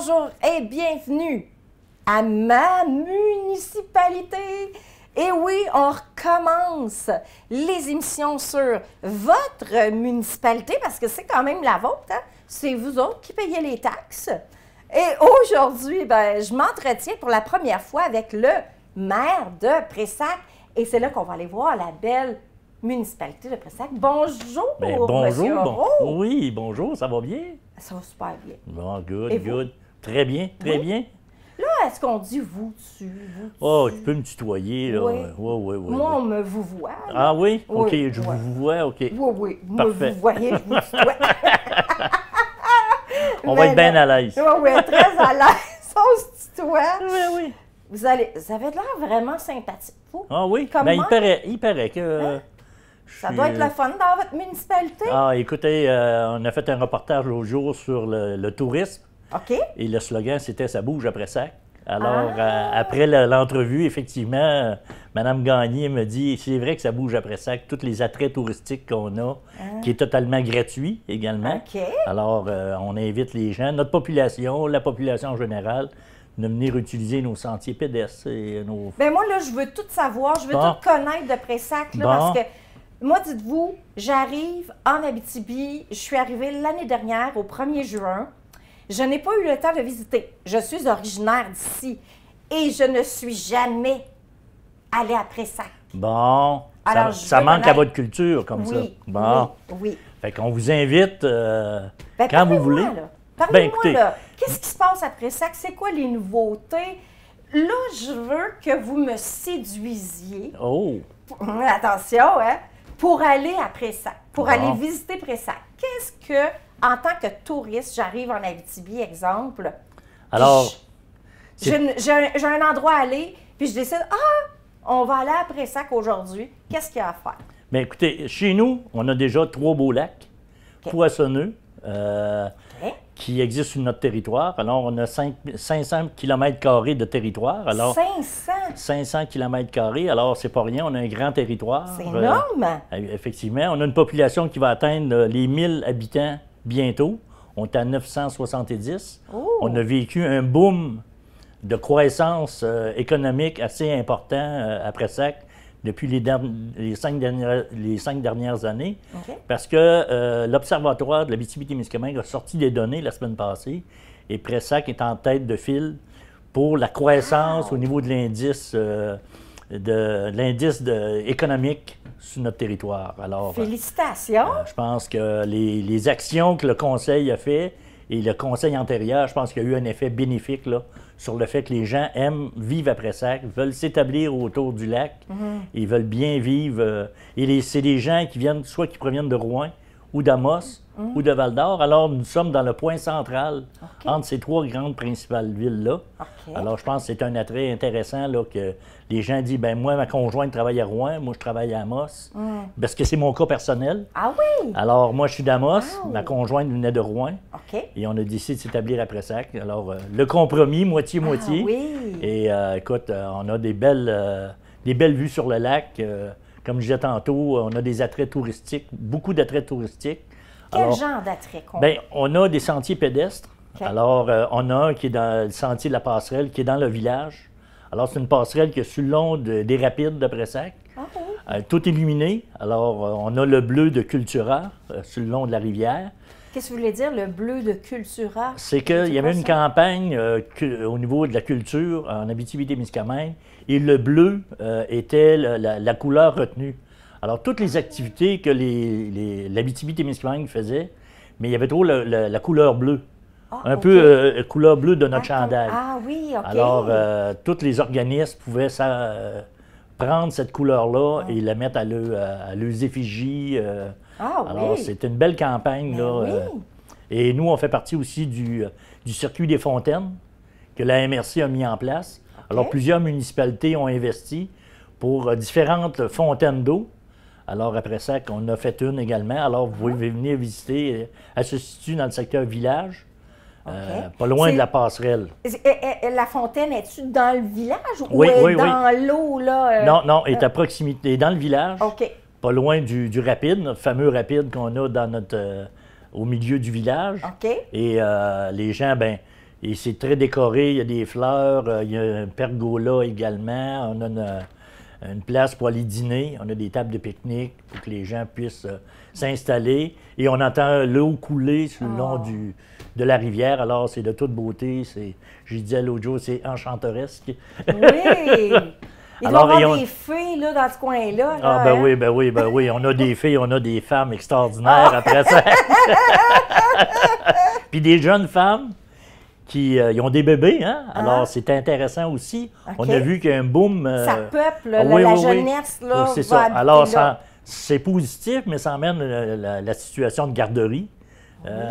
bonjour et bienvenue à ma municipalité. Et oui, on recommence les émissions sur votre municipalité parce que c'est quand même la vôtre, hein? C'est vous autres qui payez les taxes. Et aujourd'hui, je m'entretiens pour la première fois avec le maire de Pressac et c'est là qu'on va aller voir la belle municipalité de Pressac. Bonjour, bonjour. Monsieur Auro. Oui, bonjour, ça va bien? Ça va super bien. Bon, good, Et good. Très bien, très bien. Là, est-ce qu'on dit vous dessus? Oh, tu peux me tutoyer, là. Oui. Oui. Moi, on me vous voit. Là. Ah oui? Oui, OK, je vous vois, OK. Oui. Parfait. Vous voyez, je vous tutoie. On va être bien à l'aise. Oui, très à l'aise. On se tutoie. Oui. Vous avez de l'air vraiment sympathique, vous. Ah oui? Comme Ben, moi? il paraît que... Ça doit être le fun dans votre municipalité. Ah, écoutez, on a fait un reportage l'autre jour sur le tourisme. OK. Et le slogan, c'était « Ça bouge après ça ». Alors, après l'entrevue, effectivement, Mme Gagné me dit « C'est vrai que ça bouge après ça, que tous les attraits touristiques qu'on a, qui est totalement gratuit également. OK. Alors, on invite les gens, notre population, la population en général, de venir utiliser nos sentiers pédestres et nos... Bien, moi, là, je veux tout savoir, je veux Bon. tout connaître de Pressac, là, Bon. parce que moi, dites-vous, j'arrive en Abitibi, je suis arrivée l'année dernière, au 1er juin. Je n'ai pas eu le temps de visiter. Je suis originaire d'ici et je ne suis jamais allée à Pressac. Bon, Alors, ça manque à votre culture, comme ça. Bon, Oui. fait qu'on vous invite Ben, quand vous parlez-moi, voulez. là. Parlez-moi, écoutez. là. Qu'est-ce qui se passe à Pressac? C'est quoi les nouveautés? Là, je veux que vous me séduisiez. Oh! Attention, hein? Pour aller à Pressac, pour Bon. aller visiter Pressac. Qu'est-ce que, en tant que touriste, j'arrive en Abitibi, exemple, Alors, j'ai un endroit à aller, puis je décide, on va aller à Pressac aujourd'hui. Qu'est-ce qu'il y a à faire? bien, écoutez, chez nous, on a déjà 3 beaux lacs OK. poissonneux OK. qui existent sur notre territoire. Alors, on a 500 km² de territoire. Alors, 500! 500 km², alors c'est pas rien, on a un grand territoire. C'est énorme! Effectivement, on a une population qui va atteindre les 1000 habitants bientôt. On est à 970. Oh. On a vécu un boom de croissance économique assez important après ça, depuis les 5 dernières années. OK. Parce que l'Observatoire de l'Abitibi-Témiscamingue a sorti des données la semaine passée et Pressac est en tête de file pour la croissance au niveau de l'indice économique sur notre territoire. Alors, Félicitations! je pense que les actions que le Conseil a fait et le Conseil antérieur, je pense qu'il y a eu un effet bénéfique là, sur le fait que les gens aiment vivre à Pressac, veulent s'établir autour du lac, ils veulent bien vivre. Et c'est des gens qui viennent, soit qui proviennent de Rouen ou d'Amos ou de Val-d'Or. Alors, nous sommes dans le point central entre ces 3 grandes principales villes-là. OK. Alors, je pense que c'est un attrait intéressant là, que les gens disent, ben moi, ma conjointe travaille à Rouen, moi, je travaille à Amos, parce que c'est mon cas personnel. Ah oui! Alors, moi, je suis d'Amos, Wow. ma conjointe venait de Rouen, OK. et on a décidé de s'établir à Pressac. Alors, le compromis, moitié-moitié. Ah oui! Et écoute, on a des belles vues sur le lac. Comme je disais tantôt, on a des attraits touristiques, beaucoup d'attraits touristiques. Quel Alors, genre d'attrait qu'on ben, on a des sentiers pédestres. OK. Alors, on a un qui est dans le sentier de la passerelle, qui est dans le village. Alors, c'est une passerelle qui est sur le long des rapides de Pressac. Ah oui. Tout illuminé. Alors, on a le bleu de Cultura sur le long de la rivière. Qu'est-ce que vous voulez dire, le bleu de Cultura? C'est qu'il y avait une quoi ça? campagne au niveau de la culture en Abitibi-Témiscamingue et le bleu était la couleur retenue. Alors, toutes les activités que l'Abitibi-Témiscamingue faisait, mais il y avait trop la couleur bleue. Ah, Un OK. peu couleur bleue de notre chandail. Ah oui, OK. Alors, tous les organismes pouvaient prendre cette couleur-là et la mettre à leurs effigies. Alors, oui. c'est une belle campagne. Ben Là, oui. et nous, on fait partie aussi du circuit des fontaines que la MRC a mis en place. Alors, plusieurs municipalités ont investi pour différentes fontaines d'eau. Alors, après ça, on a fait une également. Alors, vous pouvez venir visiter. Elle se situe dans le secteur village, pas loin de la passerelle. La fontaine, est-tu dans le village ou Oui, est oui, dans l'eau, là? Non, elle est à proximité, dans le village, OK. pas loin du rapide, notre fameux rapide qu'on a dans au milieu du village. OK. Et les gens, ben, Et c'est très décoré, il y a des fleurs, il y a un pergola également. On a une place pour aller dîner, on a des tables de pique-nique pour que les gens puissent s'installer. Et on entend l'eau couler sur le long de la rivière. Alors, c'est de toute beauté. Je disais l'autre jour, c'est enchanteresque. Oui! Il doit Alors, y avoir des fées là, dans ce coin-là. Ah, là, ben hein? oui, ben oui, ben oui. On a des filles, on a des femmes extraordinaires après ça. Puis des jeunes femmes qui ils ont des bébés, hein? Alors, c'est intéressant aussi. OK. On a vu qu'il y a un boom. Ça peuple, ah, la oui, oui. jeunesse, là, C'est va ça. habiter Alors, là. c'est positif, mais ça emmène la situation de garderie.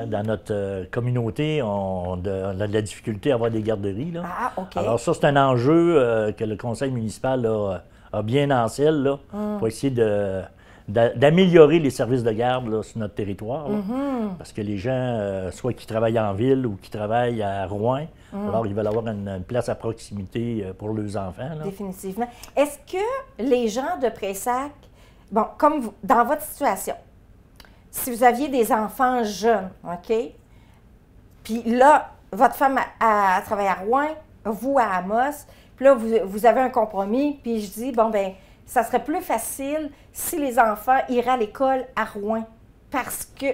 Dans notre communauté, on a de la difficulté à avoir des garderies. Là. Ah, OK. Alors ça, c'est un enjeu que le conseil municipal a bien en selle là, pour essayer d'améliorer les services de garde là, sur notre territoire. Là. Parce que les gens, soit qui travaillent en ville ou qui travaillent à Rouen, alors ils veulent avoir une place à proximité pour leurs enfants. Là. Définitivement. Est-ce que les gens de Pressac, bon, comme vous, dans votre situation, si vous aviez des enfants jeunes, OK? Puis là, votre femme a travaillé à Rouen, vous à Amos, puis là, vous avez un compromis, puis je dis, bon, ben ça serait plus facile si les enfants iraient à l'école à Rouen,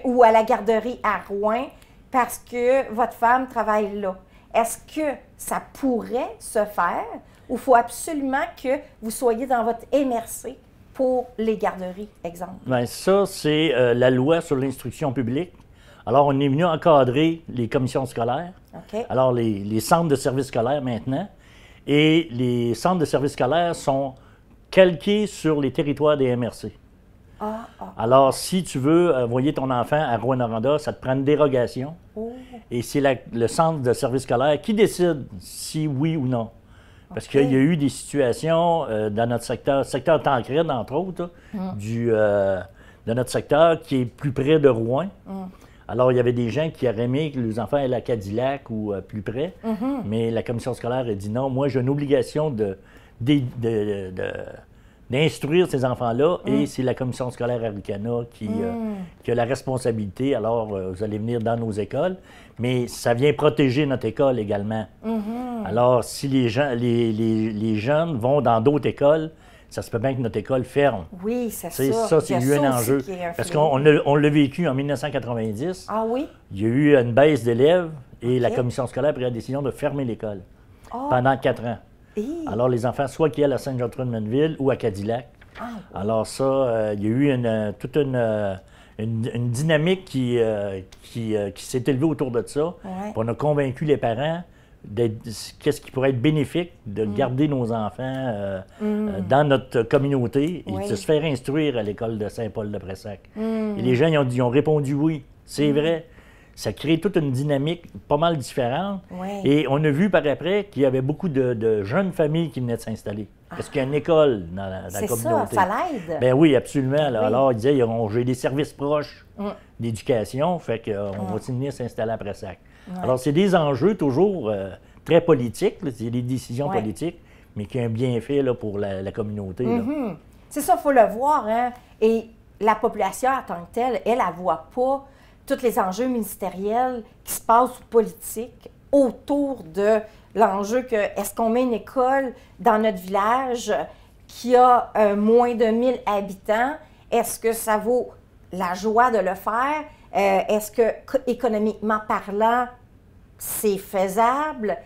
ou à la garderie à Rouen, parce que votre femme travaille là. Est-ce que ça pourrait se faire, ou il faut absolument que vous soyez dans votre MRC pour les garderies, exemple? Bien, ça, c'est la loi sur l'instruction publique. Alors, on est venu encadrer les commissions scolaires. OK. Alors, les centres de services scolaires maintenant. Et les centres de services scolaires sont calqués sur les territoires des MRC. Alors, si tu veux envoyer ton enfant à Rouyn-Noranda, ça te prend une dérogation. Oh. Et c'est le centre de services scolaires qui décide si oui ou non. Parce qu'il y a eu des situations dans notre secteur Tancred, entre autres, de notre secteur qui est plus près de Rouen. Alors, il y avait des gens qui auraient aimé que les enfants aient à Cadillac ou plus près, mais la commission scolaire a dit non, moi j'ai une obligation d'instruire ces enfants-là et c'est la commission scolaire Aricana qui a la responsabilité. Alors, vous allez venir dans nos écoles, mais ça vient protéger notre école également. Alors, si les jeunes vont dans d'autres écoles, ça se peut bien que notre école ferme. Oui, c'est ça. Ça, c'est eu un enjeu. Parce qu'on l'a vécu en 1990. Ah oui? Il y a eu une baisse d'élèves et la commission scolaire a pris la décision de fermer l'école pendant 4 ans. Alors, les enfants, soit qui allaient à Sainte-Gertrude-Manville ou à Cadillac. Alors ça, il y a eu toute une dynamique qui s'est élevée autour de ça. On a convaincu les parents qu'est-ce qui pourrait être bénéfique de garder nos enfants dans notre communauté et de se faire instruire à l'école de Saint-Paul-de-Pressac. Et les gens ils ont répondu oui, c'est vrai. Ça crée toute une dynamique pas mal différente. Et on a vu par après qu'il y avait beaucoup de jeunes familles qui venaient de s'installer. Parce qu'il y a une école dans la communauté. C'est ça l'aide. Ben oui, absolument. Alors, ils disaient, j'ai des services proches d'éducation, fait qu'on va venir s'installer à Pressac. Alors, c'est des enjeux toujours très politiques, c'est des décisions politiques, mais qui ont un bienfait là, pour la communauté. C'est ça, il faut le voir. Hein? Et la population en tant que telle, elle ne voit pas tous les enjeux ministériels qui se passent ou politiques autour de l'enjeu que est-ce qu'on met une école dans notre village qui a moins de 1000 habitants? Est-ce que ça vaut la joie de le faire? Est-ce que, économiquement parlant, c'est faisable?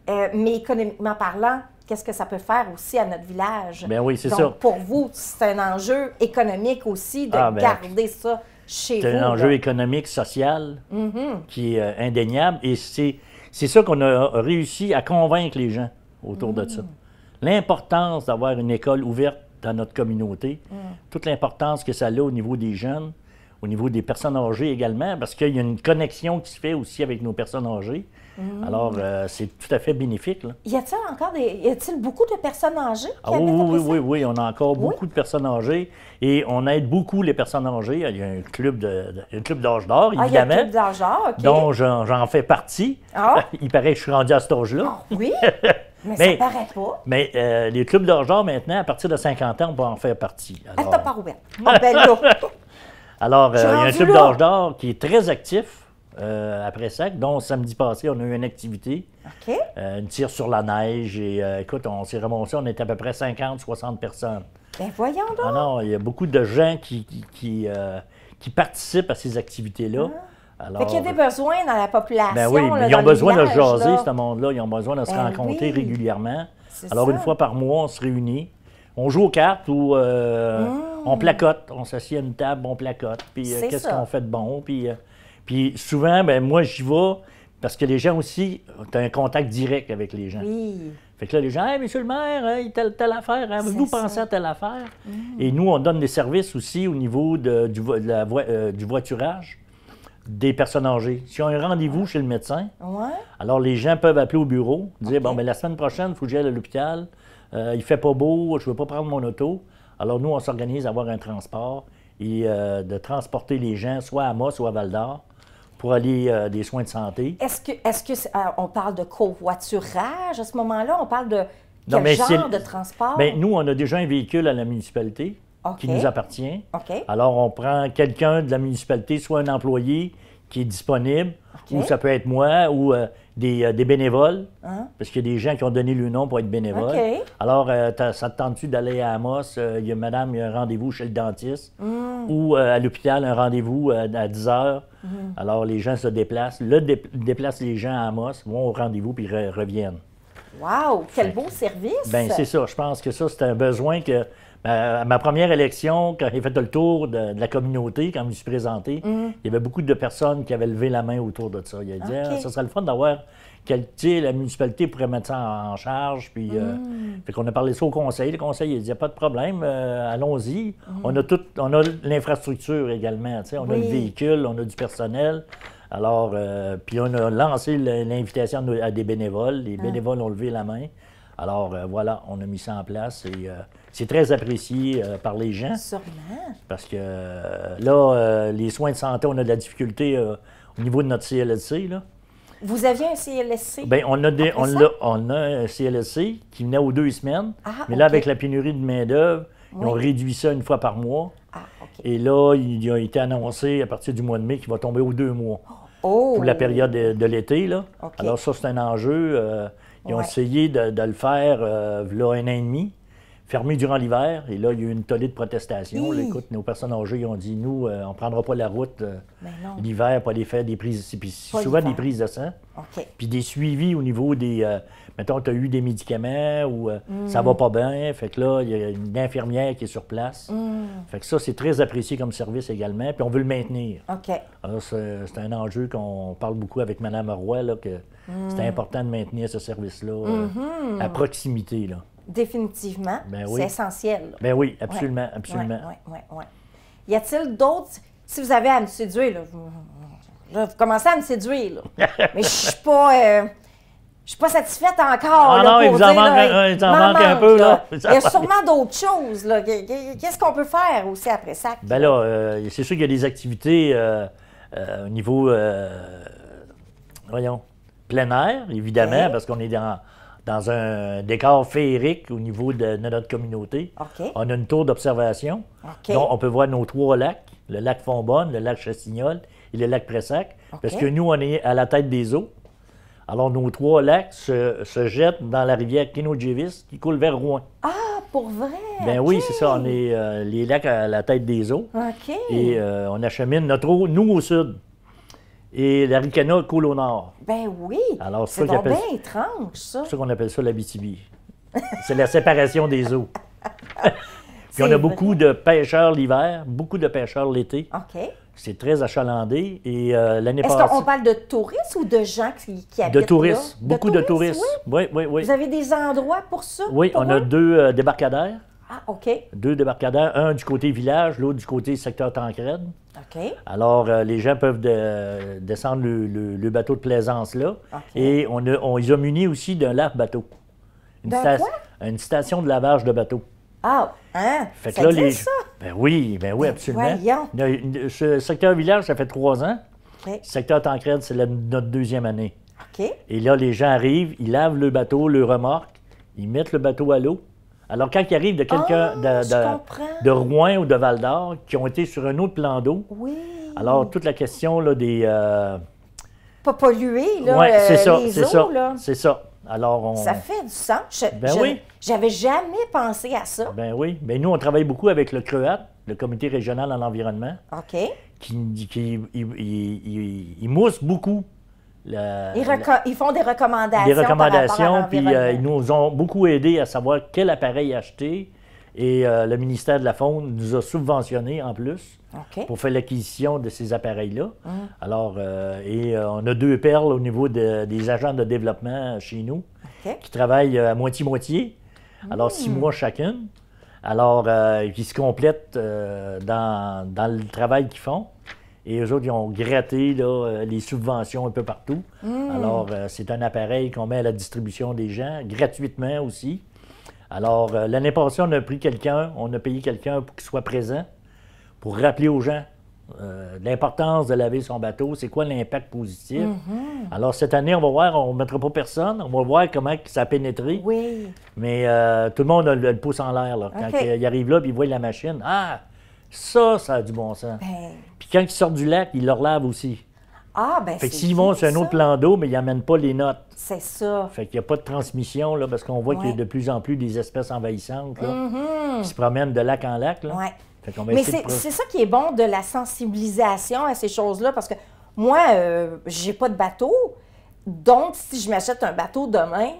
Mais économiquement parlant, qu'est-ce que ça peut faire aussi à notre village? Bien oui, c'est Donc, ça. pour vous, c'est un enjeu économique aussi de garder ça chez vous. C'est un enjeu économique, social, qui est indéniable. Et c'est ça qu'on a réussi à convaincre les gens autour de ça. L'importance d'avoir une école ouverte dans notre communauté, toute l'importance que ça a au niveau des jeunes, au niveau des personnes âgées également, parce qu'il y a une connexion qui se fait aussi avec nos personnes âgées. Alors, c'est tout à fait bénéfique. Là. Y a-t-il beaucoup de personnes âgées qui habitent à Pressac? Oui, on a encore beaucoup de personnes âgées et on aide beaucoup les personnes âgées. Il y a un club d'âge d'or, évidemment, il y a un club d'âge d'or, OK. dont j'en fais partie. Il paraît que je suis rendu à cet âge-là. Oui, mais ça paraît pas. Mais les clubs d'âge d'or, maintenant, à partir de 50 ans, on peut en faire partie. Elle t'a pas ouverte. Ah, ben là. Alors, il y a un club d'âge d'or qui est très actif. après sac, dont samedi passé, on a eu une activité, OK. une tire sur la neige. Et écoute, on s'est remonté, on était à peu près 50-60 personnes. Ben voyons donc. Ah non, il y a beaucoup de gens qui participent à ces activités-là. Alors, Fait qu'il y a des besoins dans la population. ben oui, là, mais ils ont dans le besoin de village, jaser, là. ce monde-là. Ils ont besoin de se Ben rencontrer oui. régulièrement. C'est Alors, ça. une fois par mois, on se réunit. On joue aux cartes ou on placote. On s'assied à une table, on placote. Puis C'est qu'est-ce ça. qu'on fait de bon? Puis souvent, ben moi, j'y vais parce que les gens aussi, tu as un contact direct avec les gens. Oui. Fait que là, les gens, hey, monsieur le maire, hey, telle affaire, avez-vous C'est pensé ça. à telle affaire? Et nous, on donne des services aussi au niveau du voiturage des personnes âgées. S'ils ont un rendez-vous chez le médecin, Ouais. alors les gens peuvent appeler au bureau, dire, OK. bon, mais la semaine prochaine, il faut que j'aille à l'hôpital, il fait pas beau, je ne veux pas prendre mon auto. Alors nous, on s'organise à avoir un transport et de transporter les gens soit à Amos, soit à Val-d'Or pour aller des soins de santé. Est-ce que on parle de covoiturage à ce moment-là? On parle de Non, quel mais c'est- genre de transport? Bien, nous, on a déjà un véhicule à la municipalité OK. qui nous appartient. OK. Alors, on prend quelqu'un de la municipalité, soit un employé qui est disponible, OK. ou ça peut être moi, ou des bénévoles, Hein? parce qu'il y a des gens qui ont donné le nom pour être bénévoles. OK. Alors, ça te tente-tu d'aller à Amos? Il y a madame, il y a un rendez-vous chez le dentiste, Mm. ou à l'hôpital, un rendez-vous à 10 heures. Alors, les gens se déplacent. Là, déplacent les gens à Amos, vont au rendez-vous, puis reviennent. Wow! Quel beau service! Bien, c'est ça. Je pense que ça, c'est un besoin que. À ma première élection, quand j'ai fait le tour de la communauté, quand je me suis présenté, il y avait beaucoup de personnes qui avaient levé la main autour de ça. Ils avaient dit, OK. ah, ça serait le fun d'avoir. Tu sais, la municipalité pourrait mettre ça en charge. Puis, fait qu'on a parlé ça au conseil. Le conseil, il dit, pas de problème, allons-y. On a l'infrastructure également. Tu sais, on a le Oui. véhicule, on a du personnel. Alors, puis on a lancé l'invitation à des bénévoles. Les bénévoles ont levé la main. Alors, voilà, on a mis ça en place et c'est très apprécié par les gens Sûrement. parce que là, les soins de santé, on a de la difficulté au niveau de notre CLSC. Là. Vous aviez un CLSC? Bien, on a Après ça? on a un CLSC qui venait aux 2 semaines, Ah, mais là, OK. avec la pénurie de main-d'œuvre, ils ont Oui. réduit ça une fois par mois. Ah, OK. Et là, il a été annoncé à partir du mois de mai qu'il va tomber aux 2 mois. Oh! Pour la période de l'été. Là. OK. Alors ça, c'est un enjeu. Ils ont Ouais. essayé de le faire là, 1 an et demi, fermé durant l'hiver. Et là, il y a eu une tollée de protestation. Là, Hi! écoute, nos personnes âgées ils ont dit, nous, on ne prendra pas la route Mais non. l'hiver pour aller faire des prises. Puis Pas souvent l'hiver. des prises de sang. OK. Puis des suivis au niveau des... mettons, tu as eu des médicaments ou ça va pas bien. Fait que là, il y a une infirmière qui est sur place. Fait que ça, c'est très apprécié comme service également. Puis on veut le maintenir. OK. Alors, c'est un enjeu qu'on parle beaucoup avec Mme Roy, là, que c'est important de maintenir ce service-là à proximité. Là. Définitivement. Ben oui. C'est essentiel. là. Ben oui, absolument, absolument. Oui. Y a-t-il d'autres... Si vous avez à me séduire, là, vous commencez à me séduire, là. Mais je suis pas... je suis pas satisfaite encore. Ah là, non, il pour vous en dire, manque là, il t'en manque un peu, là. Il y a sûrement d'autres choses. Là. Qu'est-ce qu'on peut faire aussi après ça? Ben là, c'est sûr qu'il y a des activités au niveau, voyons, plein air, évidemment, Oui. parce qu'on est dans un décor féerique au niveau de notre communauté. OK. On a une tour d'observation. OK. Donc, on peut voir nos 3 lacs, le lac Fonbonne, le lac Chastignol et le lac Pressac, parce OK. que nous, on est à la tête des eaux. Alors, nos 3 lacs se jettent dans la rivière Kenogévis qui coule vers Rouen. Ah, pour vrai? Ben OK. oui, c'est ça, on est les lacs à la tête des eaux. OK. Et on achemine notre eau, nous, au sud. Et la Ricana coule au nord. Ben oui. Alors, c'est ça qu'ils donc appellent- bien étrange, ça. C'est pour ça qu'on appelle ça l'Abitibi. C'est la séparation des eaux. Puis on C'est a beaucoup vrai. de pêcheurs l'hiver, beaucoup de pêcheurs l'été. OK. C'est très achalandé. Et l'année Est-ce passée, qu'on parle de touristes ou de gens qui habitent de touristes, là? beaucoup de touristes. Oui? Oui, oui, oui. Vous avez des endroits pour ça? Oui, pour on a eux? 2 débarcadères. Ah, OK. 2 débarcadères, un du côté village, l'autre du côté secteur Tancrède. OK. Alors, les gens peuvent descendre le bateau de plaisance là. OK. Et on les a munis aussi d'un lave-bateau. D'un quoi? Une station de lavage de bateau. Ah, hein? Fait que ça là, existe, ça? Ben oui, absolument. voyons. Ce secteur village, ça fait 3 ans. OK. Le secteur Tancrède, c'est notre 2e année. OK. Et là, les gens arrivent, ils lavent le bateau, le remorque, ils mettent le bateau à l'eau. Alors, quand il arrive de quelqu'un je comprends. de Rouen ou de Val-d'Or qui ont été sur un autre plan d'eau, Oui. alors toute la question là, pas polluer là, Ouais, c'est ça, les c'est eaux. ça, Là. c'est ça. Alors, Ça fait du sens. Ben oui. J'avais jamais pensé à ça. Ben oui. Ben nous, on travaille beaucoup avec le CREAT, le Comité régional en environnement, OK. qui mousse beaucoup. Ils font des recommandations. Des par rapport à recommandations, puis l'environnement. ils nous ont beaucoup aidés à savoir quel appareil acheter. Et le ministère de la Faune nous a subventionnés en plus OK. pour faire l'acquisition de ces appareils-là. Alors, on a 2 perles au niveau des agents de développement chez nous OK. qui travaillent à moitié-moitié. Alors, 6 mois chacune. Alors, qui se complètent dans le travail qu'ils font. Et eux autres, ils ont gratté là, les subventions un peu partout. Alors, c'est un appareil qu'on met à la distribution des gens, gratuitement aussi. Alors, l'année passée, on a pris quelqu'un, on a payé quelqu'un pour qu'il soit présent, pour rappeler aux gens l'importance de laver son bateau, c'est quoi l'impact positif. Alors, cette année, on va voir, on ne mettra pas personne, on va voir comment ça a pénétré. Oui. Mais tout le monde a le pouce en l'air. Là. Quand OK. il arrive là, puis il voit la machine, ah, ça a du bon sens. Ben, Puis quand ils sortent du lac, ils le lavent aussi. ben Fait que c'est s'ils vont bien, sur un autre ça. plan d'eau, mais ils n'amènent pas les notes. C'est ça. Fait qu'il n'y a pas de transmission, là, parce qu'on voit qu'il y a de plus en plus des espèces envahissantes là, qui se promènent de lac en lac. Là. Ouais. Fait qu'on va Mais essayer de c'est ça qui est bon de la sensibilisation à ces choses-là, parce que moi, j'ai pas de bateau. Donc, si je m'achète un bateau demain,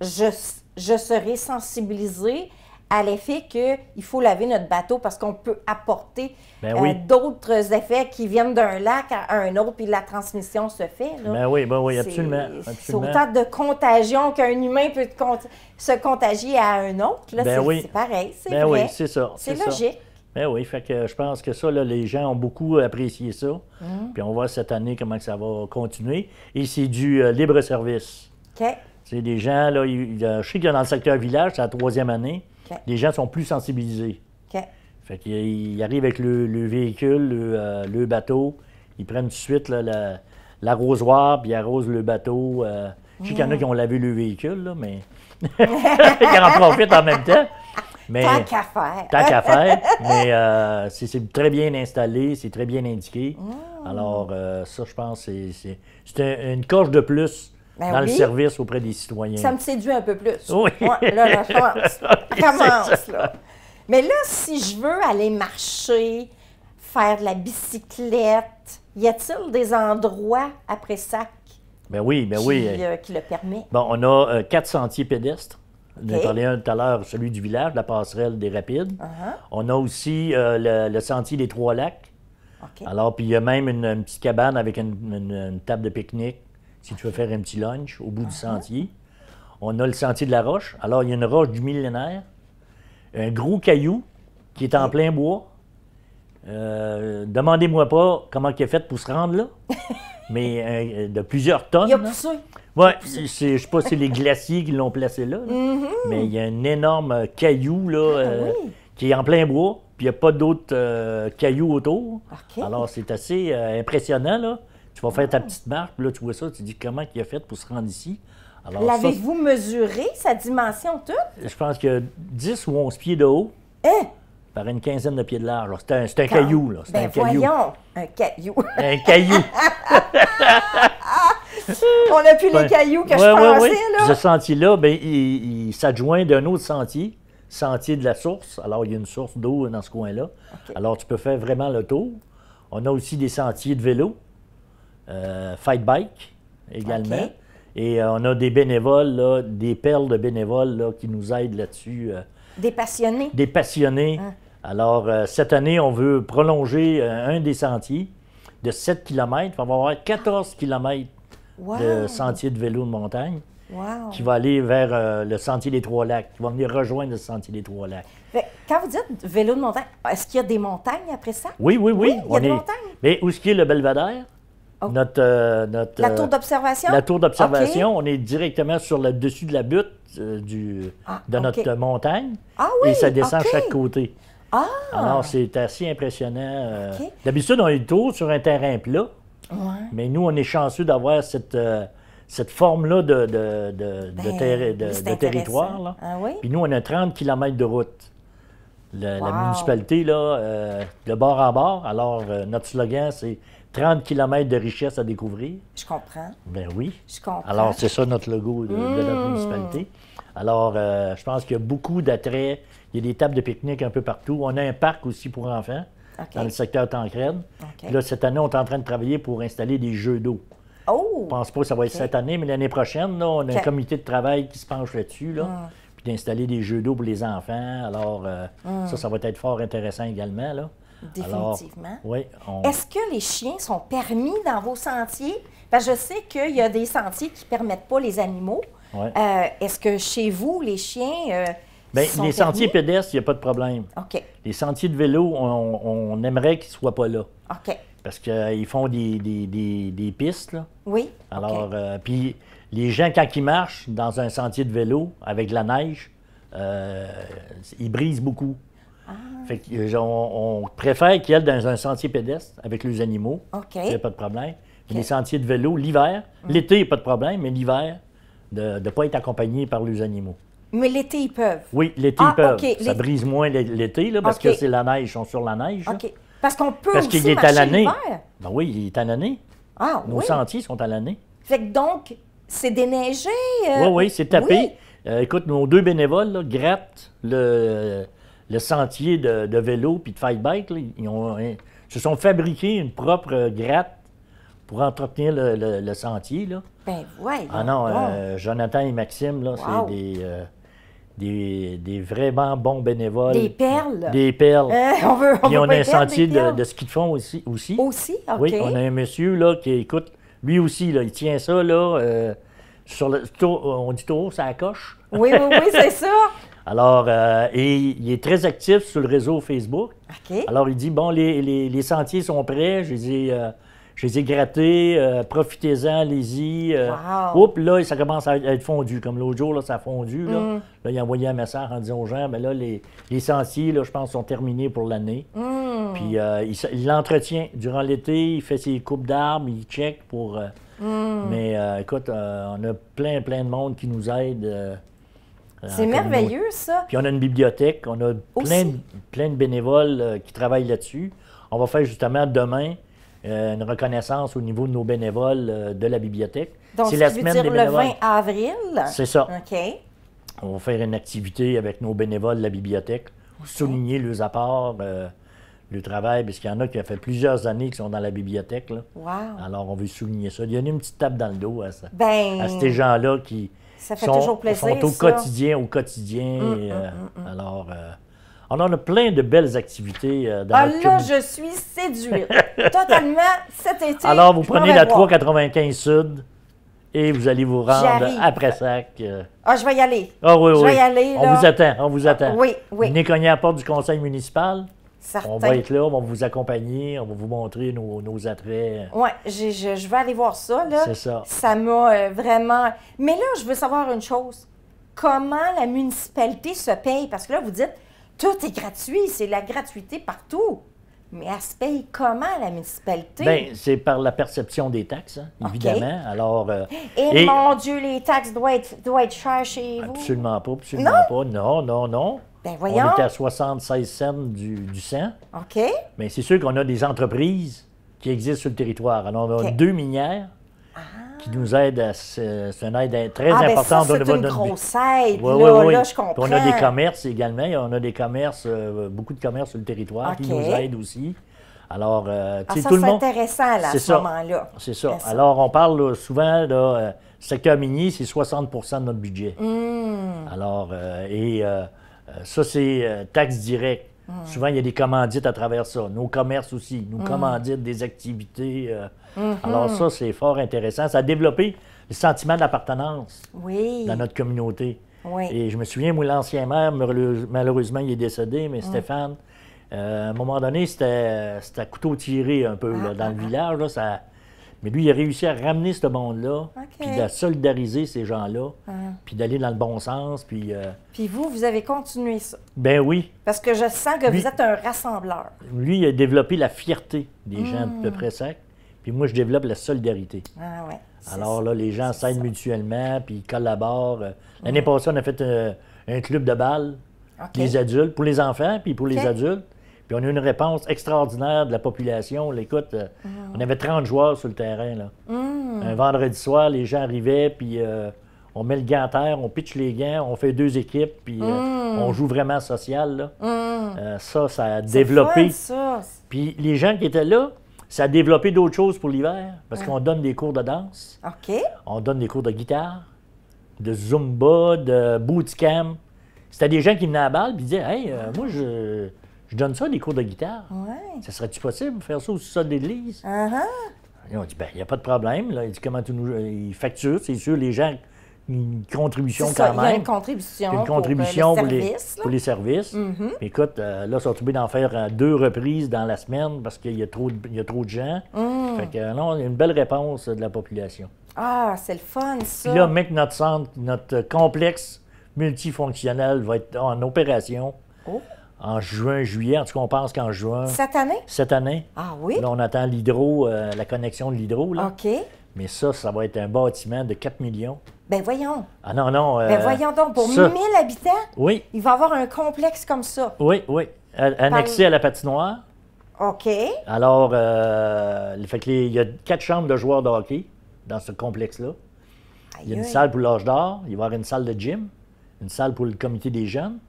je serai sensibilisée à l'effet qu'il faut laver notre bateau parce qu'on peut apporter Ben oui. d'autres effets qui viennent d'un lac à un autre, puis la transmission se fait. Là. Ben oui, C'est- absolument. C'est absolument. autant de contagion qu'un humain peut se contagier à un autre. Là, Ben oui. c'est pareil, c'est Ben vrai. oui, c'est ça. C'est ça. logique. Ben oui, fait que je pense que ça, là, les gens ont beaucoup apprécié ça. Puis on va voir cette année comment que ça va continuer. Et c'est du libre-service. OK. C'est des gens, là, je sais qu'il y a dans le secteur village, c'est la 3e année, OK. les gens sont plus sensibilisés. OK. Fait qu'ils arrivent avec le véhicule, le bateau, ils prennent tout de suite là, l'arrosoir, puis ils arrosent le bateau. Je sais qu'il y en a qui ont lavé le véhicule, là, mais ils en profitent en même temps. Mais, Tant qu'à faire. tant qu'à faire, mais c'est très bien installé, c'est très bien indiqué. Alors, ça, je pense, c'est une coche de plus Ben dans le oui. service auprès des citoyens. Ça me séduit un peu plus. Oui. Ouais, là, je commence. Ok, Commence, là. Mais là, si je veux aller marcher, faire de la bicyclette, y a-t-il des endroits après ça Ben oui, qui le permet? Bon, on a 4 sentiers pédestres. On a OK. parlé un tout à l'heure, celui du village, la passerelle des Rapides. Uh-huh. On a aussi le sentier des Trois-Lacs. OK. Alors, puis il y a même une petite cabane avec une table de pique-nique, si tu veux faire un petit lunch au bout du sentier. On a le sentier de la roche. Alors, il y a une roche du millénaire, un gros caillou qui est en plein bois. Demandez-moi pas comment il est fait pour se rendre là, mais de plusieurs tonnes. Il a là. poussé. Ouais, je sais pas si c'est les glaciers qui l'ont placé là, mais il y a un énorme caillou là, oui. qui est en plein bois, puis il n'y a pas d'autres cailloux autour. OK. Alors, c'est assez impressionnant, là. Tu vas faire ta petite marche, puis là, tu vois ça, tu te dis comment il a fait pour se rendre ici. Alors, ça, L'avez-vous mesuré, sa dimension toute? je pense qu'il y a 10 ou 11 pieds de haut Hein? par une quinzaine de pieds de large. Alors, c'est un caillou, là. C'est Ben un caillou. voyons, un caillou. Un caillou. On n'a plus les cailloux que je pensais, Puis là. ce sentier-là, ben, il s'adjoint d'un autre sentier, sentier de la source. Alors, il y a une source d'eau dans ce coin-là. OK. Alors, tu peux faire vraiment le tour. On a aussi des sentiers de vélo, fight bike également. OK. Et on a des bénévoles, là, des perles de bénévoles là, qui nous aident là-dessus. Des passionnés. Des passionnés. Alors, cette année, on veut prolonger un des sentiers de 7 km. On va avoir 14 km Wow. de sentiers de vélo de montagne Wow. qui va aller vers le sentier des Trois-Lacs, qui va venir rejoindre le sentier des Trois-Lacs. Fait, quand vous dites vélo de montagne, est-ce qu'il y a des montagnes après ça? Oui. il y a des montagnes? Mais où est-ce qu'il est le Belvédère? Oh. Notre, La tour d'observation? La tour d'observation, on est directement sur le dessus de la butte de OK. notre montagne. Ah oui, Et ça descend OK. chaque côté. Ah! Alors, c'est assez impressionnant. OK. D'habitude, on est le tour sur un terrain plat, Ouais. mais nous, on est chanceux d'avoir cette forme-là de c'est territoire. intéressant. Là. Ah oui? Puis nous, on a 30 km de route. La Wow. municipalité, là, de bord en bord. Alors, notre slogan, c'est 30 km de richesse à découvrir. Je comprends. Ben oui. Je comprends. Alors, c'est ça notre logo de notre municipalité. Alors, je pense qu'il y a beaucoup d'attraits. Il y a des tables de pique-nique un peu partout. On a un parc aussi pour enfants dans le secteur Tancrède. Puis là, cette année, on est en train de travailler pour installer des jeux d'eau. Oh! Je ne pense pas que ça va être cette année, mais l'année prochaine, là, on a un comité de travail qui se penche là-dessus. Là, puis d'installer des jeux d'eau pour les enfants. Alors, ça va être fort intéressant également. Là. Définitivement. Alors, oui, Est-ce que les chiens sont permis dans vos sentiers? Parce que je sais qu'il y a des sentiers qui ne permettent pas les animaux. Ouais. Est-ce que chez vous, les chiens bien, sont les sentiers permis? pédestres, il n'y a pas de problème. OK. Les sentiers de vélo, on aimerait qu'ils ne soient pas là. OK. Parce qu'ils font des pistes. Là. Oui. Alors, puis les gens, quand ils marchent dans un sentier de vélo avec de la neige, ils brisent beaucoup. Fait qu'on préfère qu'ils aillent dans un sentier pédestre avec les animaux. OK. Il n'y a pas de problème. Puis les sentiers de vélo, l'hiver, l'été, il n'y a pas de problème, mais l'hiver, de ne pas être accompagné par les animaux. Mais l'été, ils peuvent. Oui, l'été, ils peuvent. OK. Ça brise moins l'été, là, parce que c'est la neige, ils sont sur la neige. Là. OK. Parce qu'on peut Parce aussi qu'il est marcher à l'année. l'hiver. Ben oui, il est à l'année. Ah, Nos oui. sentiers sont à l'année. Fait que donc, c'est déneigé. Oui, c'est tapé. Oui. Écoute, nos deux bénévoles là, grattent le sentier de vélo puis de fight bike. Là. Ils se sont fabriqués une propre gratte pour entretenir le sentier. Là. Ben, ouais. Ah non, Jonathan et Maxime, là, Wow. c'est des vraiment bons bénévoles. Des perles. Des perles. On Puis veut on pas a un y perdre sentier des perles. de ski de fond aussi. Aussi? OK. Oui, on a un monsieur là, qui écoute, lui aussi, là, il tient ça là, sur le on dit taureau, ça coche. Oui, c'est ça. Alors, et il est très actif sur le réseau Facebook. OK. Alors, il dit, bon, les sentiers sont prêts, je les ai grattés, profitez-en, allez-y. Wow. Oups, là, ça commence à être fondu. Comme l'autre jour, là, ça a fondu. Là, là il a envoyé un message en disant aux gens, mais là, les sentiers, là, je pense, sont terminés pour l'année. Puis, il l'entretient durant l'été, il fait ses coupes d'arbres, il check pour... Mais, écoute, on a plein de monde qui nous aide. C'est merveilleux, ça. Puis on a une bibliothèque, on a plein de bénévoles qui travaillent là-dessus. On va faire justement demain une reconnaissance au niveau de nos bénévoles de la bibliothèque. Donc, c'est ça veut dire le 20 avril. C'est ça. OK. On va faire une activité avec nos bénévoles de la bibliothèque pour souligner leurs apports, le travail, parce qu'il y en a qui ont fait plusieurs années qui sont dans la bibliothèque. Là. Wow. Alors, on veut souligner ça. Il y a une petite tape dans le dos à ces gens-là qui... Ça fait toujours plaisir, sont au quotidien. Alors, on en a plein de belles activités dans notre là, communauté. je suis séduite. Totalement, cet été. Alors, vous je m'en prenez vais la voir. 395 Sud et vous allez vous rendre J'arrive. après Sac. Ah, je vais y aller. Ah oui, Je oui. vais y aller, On là. vous attend. Oui. Venez cogner à la porte du conseil municipal. Certain. On va être là, on va vous accompagner, on va vous montrer nos attraits. Oui, je vais aller voir ça, là. C'est ça. Ça m'a vraiment... Mais là, je veux savoir une chose. Comment la municipalité se paye? Parce que là, vous dites, tout est gratuit, c'est la gratuité partout. Mais elle se paye comment, la municipalité? Bien, c'est par la perception des taxes, hein, évidemment. Alors, Et mon Dieu, les taxes doivent être chères chez vous? absolument pas. Non. Ben voyons. On est à 76 cents du cent. OK. Mais c'est sûr qu'on a des entreprises qui existent sur le territoire. Alors, on a deux minières qui nous aident. C'est une aide très importante ça, au niveau c'est de une notre vie. grosse aide, Oui. là, je comprends. Puis on a des commerces également. On a des commerces, beaucoup de commerces sur le territoire qui nous aident aussi. Alors, tu sais, ça, tout le c'est monde... intéressant, là, à ce moment-là. C'est ça. Alors, on parle là, souvent, là, secteur minier, c'est 60 de notre budget. Alors, ça, c'est taxes directes. Souvent, il y a des commandites à travers ça. Nos commerces aussi, nous commanditent des activités. Alors ça, c'est fort intéressant. Ça a développé le sentiment d'appartenance dans notre communauté. Oui. Et je me souviens, moi, l'ancien maire, malheureusement, il est décédé, mais Stéphane, à un moment donné, c'était à couteau tiré un peu là, dans le village. Là, mais lui, il a réussi à ramener ce monde-là, puis de solidariser ces gens-là, puis d'aller dans le bon sens. Puis vous avez continué ça. Ben oui. Parce que je sens que vous êtes un rassembleur. Lui, il a développé la fierté des gens de peu près Sac, puis moi, je développe la solidarité. Ah ouais. Alors là, les gens s'aident mutuellement, puis ils collaborent. L'année passée, on a fait un club de balle, les adultes, pour les enfants, puis pour les adultes. Puis on a eu une réponse extraordinaire de la population. Là, écoute, on avait 30 joueurs sur le terrain. Là. Un vendredi soir, les gens arrivaient, puis on met le gant à terre, on pitche les gants, on fait 2 équipes, puis on joue vraiment social. Là. Ça a développé. Fun, ça. Puis les gens qui étaient là, ça a développé d'autres choses pour l'hiver, parce qu'on donne des cours de danse, OK. on donne des cours de guitare, de zumba, de bootcamp. C'était des gens qui venaient à la balle et disaient « Hey, moi, je donne ça, des cours de guitare. Ouais. Ça serait-tu possible de faire ça au sous-sol de l'église? Ils ont dit, ben, il n'y a pas de problème. Là. Il dit, comment tu nous. Il facture, c'est sûr, les gens, une contribution C'est ça, quand même. il y a une contribution, Une contribution pour, les services. pour les services. Écoute, là, ils sont obligés d'en faire 2 reprises dans la semaine parce qu'il y a trop de gens. Fait que, non, il y a une belle réponse de la population. Ah, c'est le fun, ça. Puis là, mec, notre centre, notre complexe multifonctionnel va être en opération en juin, juillet. En tout cas, on pense qu'en juin. Cette année? Ah oui? Là, on attend l'hydro, la connexion de l'hydro. Là. OK. Mais ça va être un bâtiment de 4 millions. Ben voyons. Ah non, non. Ben voyons donc, pour 1000 habitants, oui. Il va y avoir un complexe comme ça. Oui, oui. Annexé à la patinoire. OK. Alors, fait que il y a 4 chambres de joueurs de hockey dans ce complexe-là. Il y a une salle pour l'âge d'or, il va y avoir une salle de gym, une salle pour le comité des jeunes,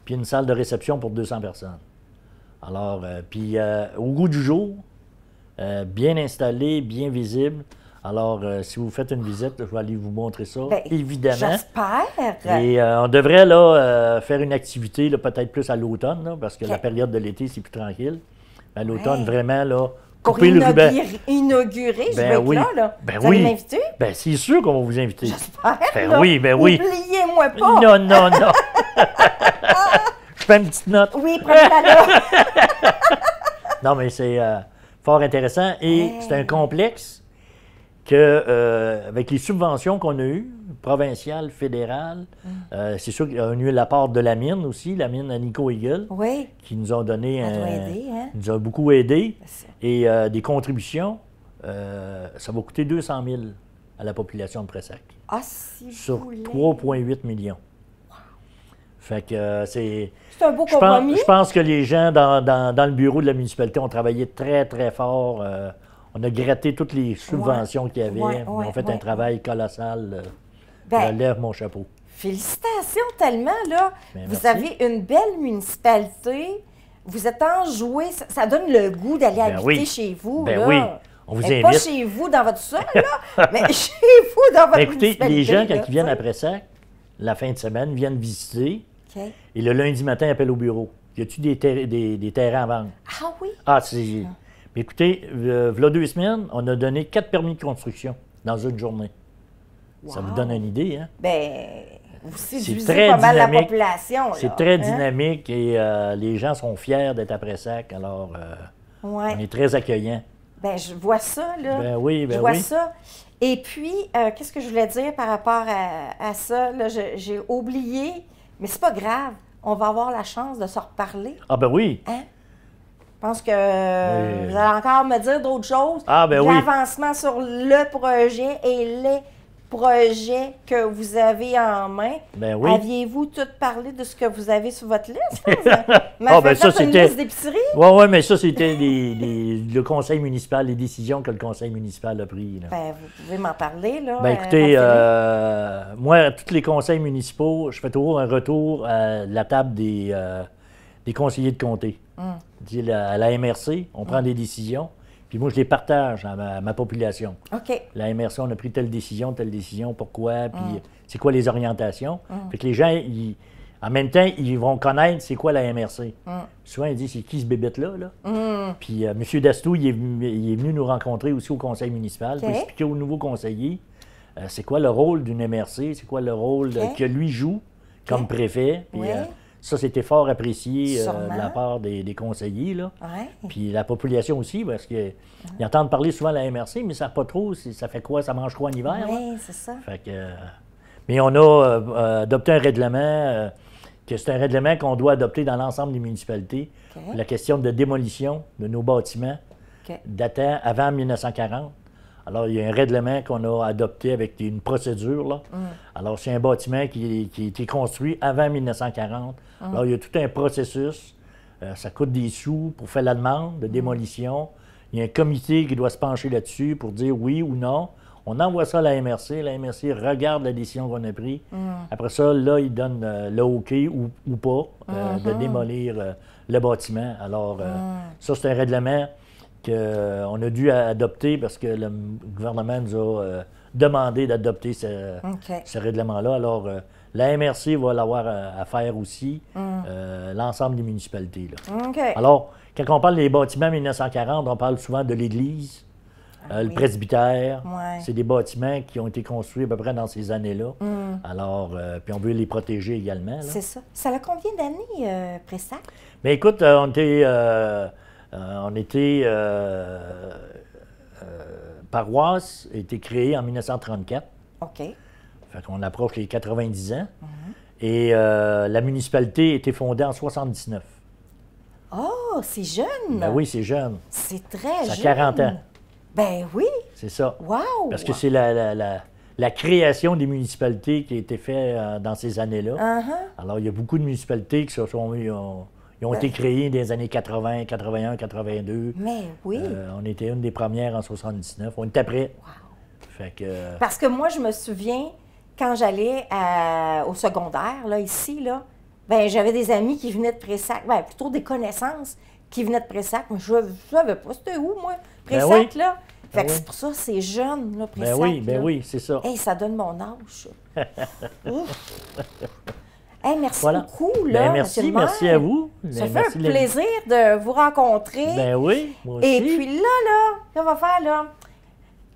puis une salle de réception pour 200 personnes. Alors, puis au goût du jour, bien installé, bien visible. Alors, si vous faites une visite, je vais aller vous montrer ça, évidemment. J'espère. Et on devrait là, faire une activité peut-être plus à l'automne, là, parce que la période de l'été, c'est plus tranquille. À l'automne, vraiment, là, couper le ruban. Inaugurer, je vais être là. Vous allez m'inviter? Ben, c'est sûr qu'on va vous inviter. J'espère. Ben oui, ben oui. Oubliez-moi pas. Non, non, non. Je fais une petite note. Oui, prenez-la là. Non, mais c'est fort intéressant. Et c'est un complexe que, avec les subventions qu'on a eues, provinciales, fédérales, c'est sûr qu'il y a eu l'apport de la mine aussi, la mine à Nico Eagle, qui nous ont donné nous a beaucoup aidé. Et des contributions, ça va coûter 200 000 à la population de Pressac. Ah, si sur 3,8 millions. Wow. Fait que c'est un beau compromis. Je pense que les gens dans le bureau de la municipalité ont travaillé très, très fort. On a gratté toutes les subventions qu'il y avait. Ils ont fait un travail colossal. Je lève mon chapeau. Félicitations tellement, là. Vous avez une belle municipalité. Vous êtes enjoué. Ça donne le goût d'aller habiter chez vous. Ben oui. On vous invite. Pas chez vous dans votre sol, là, mais chez vous dans votre municipalité. Écoutez, les gens, quand ils viennent après ça, la fin de semaine, viennent visiter. Et le lundi matin, ils appellent au bureau. Y a-t-il des terrains à vendre? Ah oui? Ah, c'est... Mais écoutez, il y a 2 semaines, on a donné 4 permis de construction dans une journée. Wow. Ça vous donne une idée, hein? Bien, vous séduisez pas mal la population. C'est très dynamique et les gens sont fiers d'être à Pressac. Alors, on est très accueillants. Bien, je vois ça, là. Ben oui, ben je vois ça. Et puis, qu'est-ce que je voulais dire par rapport à ça? Là, j'ai oublié, mais c'est pas grave. On va avoir la chance de se reparler. Ah ben oui. Hein? Je pense que vous allez encore me dire d'autres choses. Ah ben l'avancement sur le projet et les projets que vous avez en main. Ben oui. Aviez-vous tout parlé de ce que vous avez sur votre liste? Ça, c'était une liste d'épicerie? Oui, mais ça, c'était le conseil municipal, les décisions que le conseil municipal a prises. Ben, vous pouvez m'en parler, là. Ben, écoutez, moi, à tous les conseils municipaux, je fais toujours un retour à la table des conseillers de comté. À la MRC, on prend des décisions, puis moi, je les partage à ma population. OK. La MRC, on a pris telle décision, pourquoi, puis c'est quoi les orientations. Fait que les gens, en même temps, ils vont connaître c'est quoi la MRC. Souvent, ils disent, c'est qui ce bébête-là? Puis M. Dastou, il est venu nous rencontrer aussi au conseil municipal pour expliquer aux nouveaux conseillers c'est quoi le rôle d'une MRC, c'est quoi le rôle que lui joue comme préfet. Puis, ça, c'était fort apprécié de la part des conseillers. Là. Puis la population aussi, parce qu'ils entendent parler souvent de la MRC, mais ils ne savent pas trop ça fait quoi, ça mange quoi en hiver. Oui, c'est ça. Fait que, mais on a adopté un règlement, que c'est un règlement qu'on doit adopter dans l'ensemble des municipalités. La question de démolition de nos bâtiments datant avant 1940. Alors, il y a un règlement qu'on a adopté avec une procédure. Là. Alors, c'est un bâtiment qui a été construit avant 1940. Alors, il y a tout un processus Ça coûte des sous pour faire la demande de démolition. Il y a un comité qui doit se pencher là-dessus pour dire oui ou non. On envoie ça à la MRC. La MRC regarde la décision qu'on a prise. Après ça, là, ils donnent le OK ou pas de démolir le bâtiment. Alors, ça, c'est un règlement qu'on a dû adopter parce que le gouvernement nous a demandé d'adopter ce règlement-là. Alors, la MRC va l'avoir à faire aussi, l'ensemble des municipalités. Là. OK. Alors, quand on parle des bâtiments 1940, on parle souvent de l'Église, le presbytère. Ouais. C'est des bâtiments qui ont été construits à peu près dans ces années-là. Alors, puis on veut les protéger également. C'est ça. Ça a combien d'années, Pressac? Mais écoute, on était paroisse a été créée en 1934. OK. Fait qu'on approche les 90 ans. Et la municipalité a été fondée en 79. Oh, c'est jeune! Ben oui, c'est jeune. C'est très jeune. Ça a 40 ans. Ben oui! C'est ça. Wow! Parce que c'est la création des municipalités qui a été faite dans ces années-là. Alors, il y a beaucoup de municipalités qui ont été créées dans les années 80, 81, 82. Mais oui! On était une des premières en 79. On était après. Wow! Fait que... Parce que moi, je me souviens, quand j'allais au secondaire, là, ici, là, ben j'avais des amis qui venaient de Pressac, ben plutôt des connaissances qui venaient de Pressac, mais je ne savais pas c'était où, moi, Pressac, oui. là. Fait que oui. c'est pour ça, c'est jeune, là, Pressac. Ben oui, c'est ça. Hey, ça donne mon âge, ça. Ouf. Hey, merci beaucoup, là, Ben merci, monsieur le maire. merci à vous. Ça Ben, fait merci un plaisir de vous rencontrer. Ben oui, moi aussi. Et puis là, on va faire,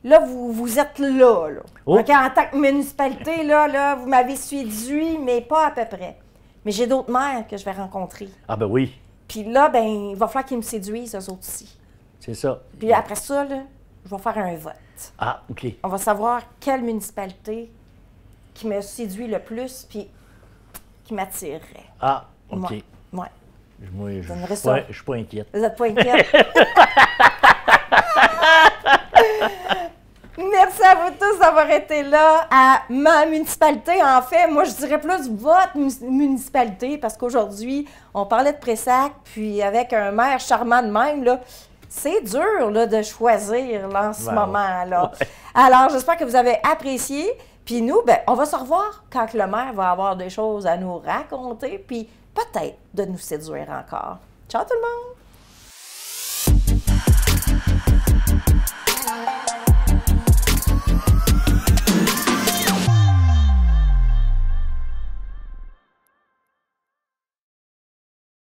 là, vous êtes là. Oh. Donc, en tant que municipalité, là, vous m'avez séduit, mais pas à peu près. Mais j'ai d'autres maires que je vais rencontrer. Ah ben oui, Puis là, ben, il va falloir qu'ils me séduisent, eux autres aussi. c'est ça. Puis après ça, là, je vais faire un vote. Ah, OK. On va savoir quelle municipalité qui me séduit le plus, puis qui m'attirerait. Ah, OK. Ouais. Ouais. Moi, je J'aimerais ne ça. suis pas inquiète. Vous n'êtes pas inquiète? Merci à vous tous d'avoir été là à ma municipalité. En fait, moi, je dirais plus votre municipalité parce qu'aujourd'hui, on parlait de Pressac, puis avec un maire charmant de même, là, c'est dur là, de choisir là, en ce moment-là. Ouais. Alors, j'espère que vous avez apprécié. Puis nous, ben, on va se revoir quand le maire va avoir des choses à nous raconter, puis peut-être de nous séduire encore. Ciao tout le monde!